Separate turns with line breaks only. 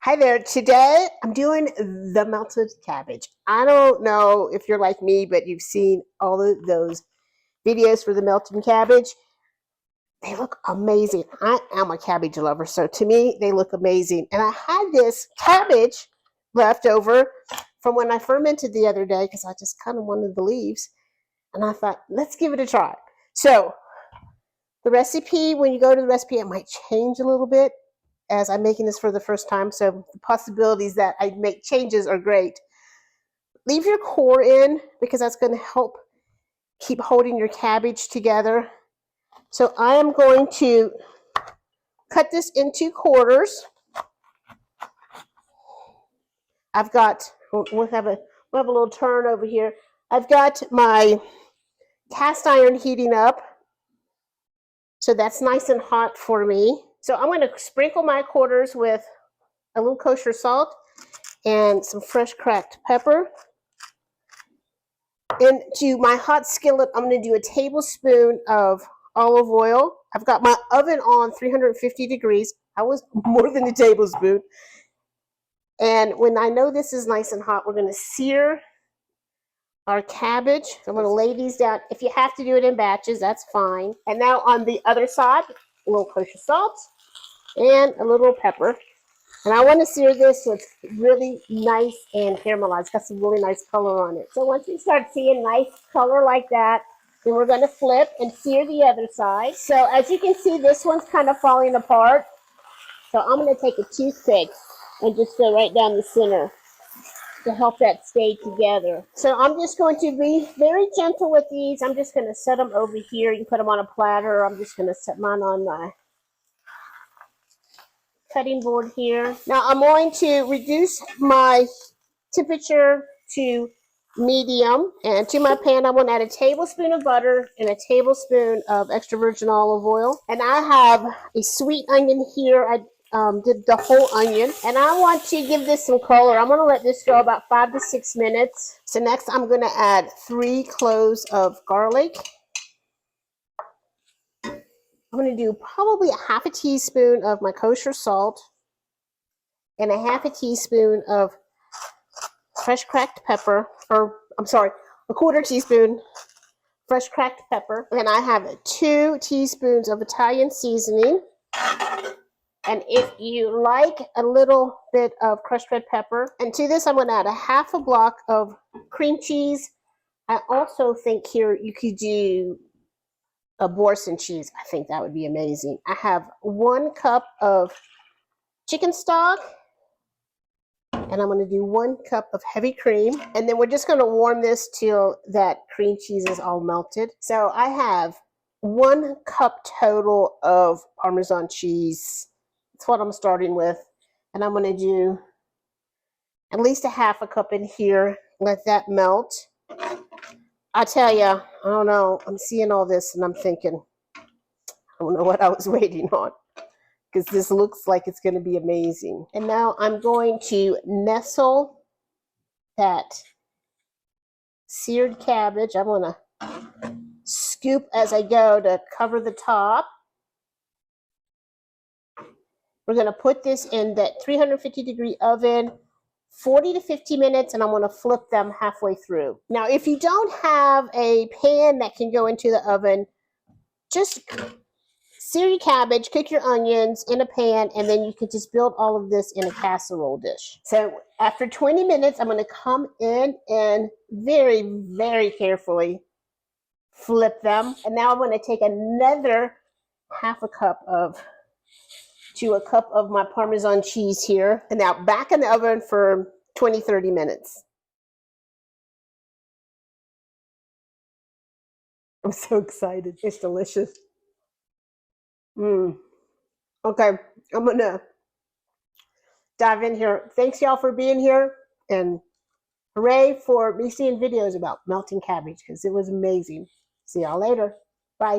Hi there. Today I'm doing the melted cabbage. I don't know if you're like me, but you've seen all of those videos for the melting cabbage. They look amazing. I am a cabbage lover, so to me, they look amazing. And I had this cabbage left over from when I fermented the other day because I just kind of wanted the leaves. And I thought, let's give it a try. So the recipe, when you go to the recipe, it might change a little bit, as I'm making this for the first time, so the possibilities that I make changes are great. Leave your core in because that's going to help keep holding your cabbage together. So I am going to cut this into quarters. I've got, we'll have a little turn over here. I've got my cast iron heating up, so that's nice and hot for me. So I'm going to sprinkle my quarters with a little kosher salt and some fresh cracked pepper. Into my hot skillet, I'm going to do a tablespoon of olive oil. I've got my oven on 350 degrees. I was more than a tablespoon. And when I know this is nice and hot, we're going to sear our cabbage. So I'm going to lay these down. If you have to do it in batches, that's fine. And now on the other side, a little kosher salt and a little pepper. And I want to sear this so it's really nice and caramelized. It's got some really nice color on it. So once we start seeing nice color like that, then we're going to flip and sear the other side. So as you can see, this one's kind of falling apart. So I'm going to take a toothpick and just go right down the center to help that stay together. So I'm just going to be very gentle with these. I'm just going to set them over here. You can put them on a platter. I'm just going to set mine on my cutting board here. Now I'm going to reduce my temperature to medium, and to my pan I'm going to add a tablespoon of butter and a tablespoon of extra virgin olive oil. And I have a sweet onion here. I did the whole onion, and I want to give this some color. I'm going to let this go about 5 to 6 minutes. So next I'm going to add 3 cloves of garlic. I'm going to do probably a half a teaspoon of my kosher salt and a half a teaspoon of fresh cracked pepper, or I'm sorry, a quarter teaspoon fresh cracked pepper. And I have 2 teaspoons of Italian seasoning. And if you like a little bit of crushed red pepper, and to this I'm going to add a half a block of cream cheese. I also think here you could do a Boursin cheese. I think that would be amazing. I have 1 cup of chicken stock, and I'm going to do 1 cup of heavy cream, and then we're just going to warm this till that cream cheese is all melted. So I have 1 cup total of Parmesan cheese. That's what I'm starting with, and I'm going to do at least a half a cup in here. Let that melt. I tell you, I don't know, I'm seeing all this and I'm thinking, I don't know what I was waiting on, because this looks like it's going to be amazing. And now I'm going to nestle that seared cabbage. I'm going to scoop as I go to cover the top. We're going to put this in that 350 degree oven 40 to 50 minutes, and I'm going to flip them halfway through. Now, if you don't have a pan that can go into the oven, just sear your cabbage, cook your onions in a pan, and then you can just build all of this in a casserole dish. So after 20 minutes, I'm going to come in and very, very carefully flip them. And now I'm going to take another half a cup to a cup of my Parmesan cheese here. And now back in the oven for 20-30 minutes. I'm so excited. It's delicious. Okay, I'm going to dive in here. Thanks, y'all, for being here. And hooray for me seeing videos about melting cabbage, because it was amazing. See y'all later. Bye.